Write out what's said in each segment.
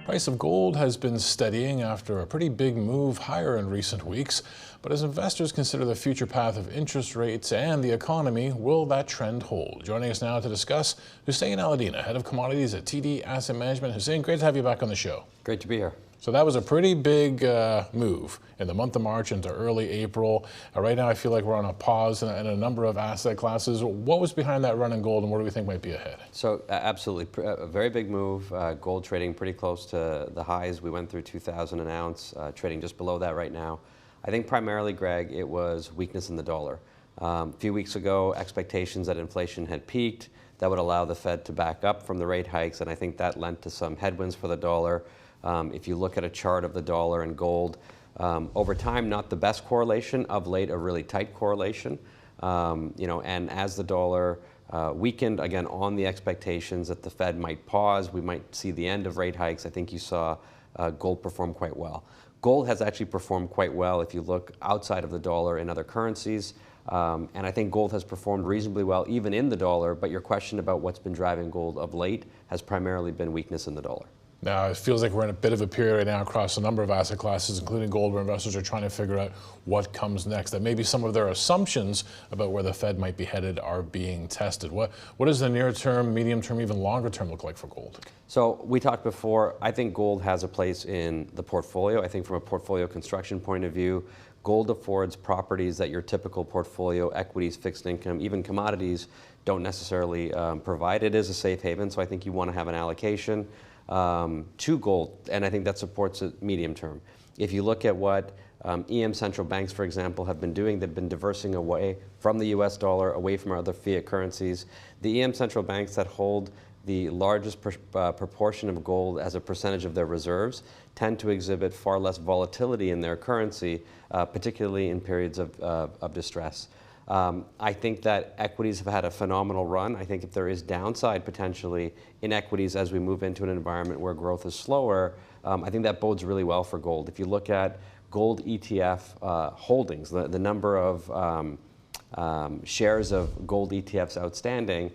Price of gold has been steadying after a pretty big move higher in recent weeks. But as investors consider the future path of interest rates and the economy, will that trend hold? Joining us now to discuss, Hussein Allidina, head of commodities at TD Asse Management. Hussein, great to have you back on the show. Great to be here. So that was a pretty big move in the month of March into early April. Right now I feel like we're on a pause in a number of asset classes. What was behind that run in gold and what do we think might be ahead? So absolutely, a very big move. Gold trading pretty close to the highs. We went through 2,000 an ounce, trading just below that right now. I think primarily, Greg, it was weakness in the dollar. A few weeks ago, expectations that inflation had peaked. That would allow the Fed to back up from the rate hikes, and I think that lent to some headwinds for the dollar. If you look at a chart of the dollar and gold, over time, not the best correlation. Of late, a really tight correlation. And as the dollar weakened, again, on the expectations that the Fed might pause, we might see the end of rate hikes, I think you saw gold perform quite well. Gold has actually performed quite well if you look outside of the dollar in other currencies. And I think gold has performed reasonably well even in the dollar, but your question about what's been driving gold of late has primarily been weakness in the dollar. Now, it feels like we're in a bit of a period right now across a number of asset classes, including gold, where investors are trying to figure out what comes next. That maybe some of their assumptions about where the Fed might be headed are being tested. What does the near term, medium term, even longer term look like for gold? So we talked before, I think gold has a place in the portfolio. I think from a portfolio construction point of view, gold affords properties that your typical portfolio, equities, fixed income, even commodities, don't necessarily provide. It is a safe haven, so I think you want to have an allocation to gold, and I think that supports it medium term. If you look at what EM central banks, for example, have been doing, they've been diversing away from the US dollar, away from our other fiat currencies. The EM central banks that hold the largest proportion of gold as a percentage of their reserves tend to exhibit far less volatility in their currency, particularly in periods of distress. I think that equities have had a phenomenal run. I think if there is downside potentially in equities as we move into an environment where growth is slower, I think that bodes really well for gold. If you look at gold ETF holdings, the number of shares of gold ETFs outstanding,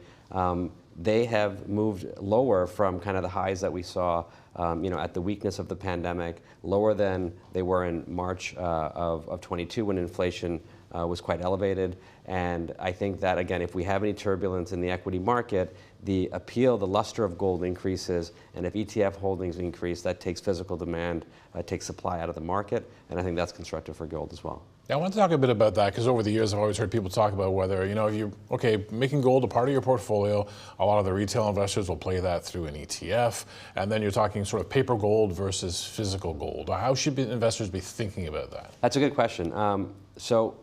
they have moved lower from kind of the highs that we saw at the weakness of the pandemic, lower than they were in March of 22 when inflation was quite elevated. And I think that, again, if we have any turbulence in the equity market, the appeal, the luster of gold increases, and if ETF holdings increase, that takes physical demand, takes supply out of the market, and I think that's constructive for gold as well. Yeah, I want to talk a bit about that because over the years I've always heard people talk about whether, if you're making gold a part of your portfolio, a lot of the retail investors will play that through an ETF, and then you're talking sort of paper gold versus physical gold. How should investors be thinking about that? That's a good question. So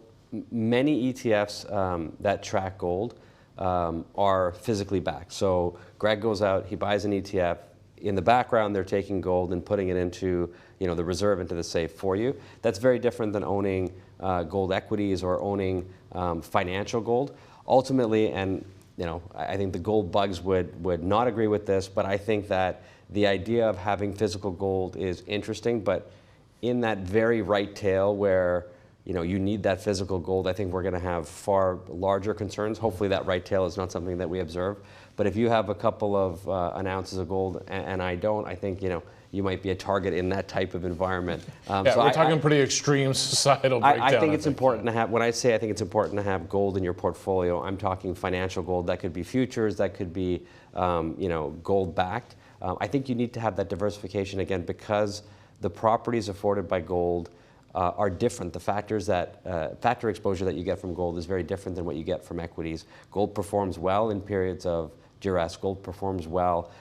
many ETFs that track gold are physically backed. So Greg goes out, he buys an ETF. In the background, they're taking gold and putting it into the reserve, into the safe for you. That's very different than owning gold equities or owning financial gold. Ultimately, and I think the gold bugs would not agree with this, but I think that the idea of having physical gold is interesting, but in that very right tail where you need that physical gold, I think we're going to have far larger concerns. Hopefully that right tail is not something that we observe. But if you have a couple of ounces of gold and I don't, I think you might be a target in that type of environment. So we're talking pretty extreme societal breakdown. I think it's important to have, when I say I think it's important to have gold in your portfolio, I'm talking financial gold. That could be futures, that could be gold backed. I think you need to have that diversification again because the properties afforded by gold are different. The factor exposure that you get from gold is very different than what you get from equities. Gold performs well in periods of duress. Gold performs well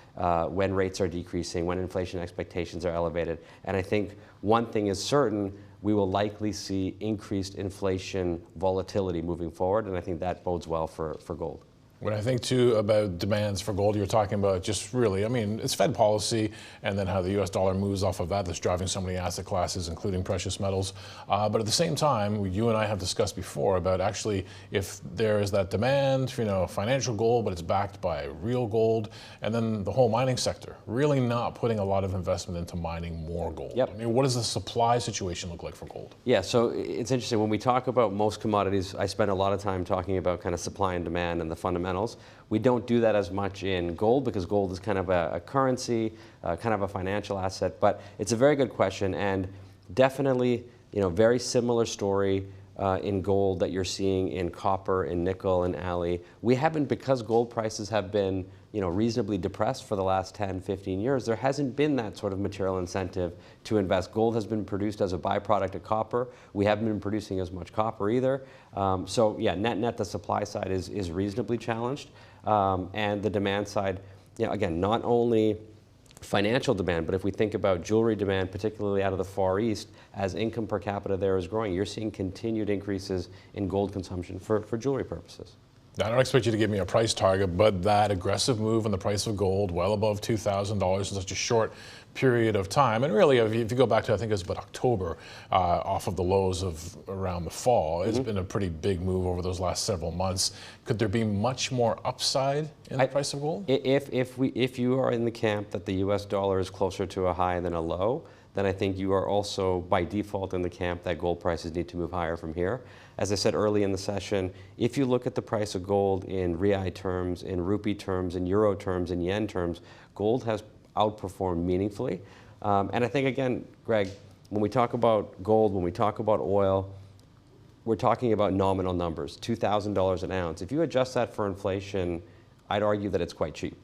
when rates are decreasing, when inflation expectations are elevated. And I think one thing is certain, we will likely see increased inflation volatility moving forward, and I think that bodes well for gold. When I think too about demands for gold, you're talking about just really, it's Fed policy and then how the US dollar moves off of that that's driving so many asset classes, including precious metals. But at the same time, you and I have discussed before about actually if there is that demand, financial gold, but it's backed by real gold, and then the whole mining sector, really not putting a lot of investment into mining more gold. Yep. What does the supply situation look like for gold? Yeah, so it's interesting. When we talk about most commodities, I spend a lot of time talking about kind of supply and demand and the fundamentals fundamentals. We don't do that as much in gold because gold is kind of a currency, kind of a financial asset. But it's a very good question, and definitely, very similar story in gold that you're seeing in copper, in nickel, and alli. We haven't, because gold prices have been reasonably depressed for the last 10, 15 years, there hasn't been that sort of material incentive to invest. Gold has been produced as a byproduct of copper. We haven't been producing as much copper either. So yeah, net, the supply side is reasonably challenged. And the demand side, again, not only financial demand, but if we think about jewelry demand, particularly out of the Far East, as income per capita there is growing, you're seeing continued increases in gold consumption for jewelry purposes. I don't expect you to give me a price target, but that aggressive move in the price of gold, well above $2,000 in such a short period of time, and really, if you go back to, I think it was about October, off of the lows of around the fall, it's been a pretty big move over those last several months. Could there be much more upside in the price of gold? If you are in the camp that the U.S. dollar is closer to a high than a low, then I think you are also, by default, in the camp that gold prices need to move higher from here. As I said early in the session, if you look at the price of gold in Rial terms, in rupee terms, in euro terms, in yen terms, gold has outperformed meaningfully. And I think, again, Greg, when we talk about gold, when we talk about oil, we're talking about nominal numbers, $2,000 an ounce. If you adjust that for inflation, I'd argue that it's quite cheap.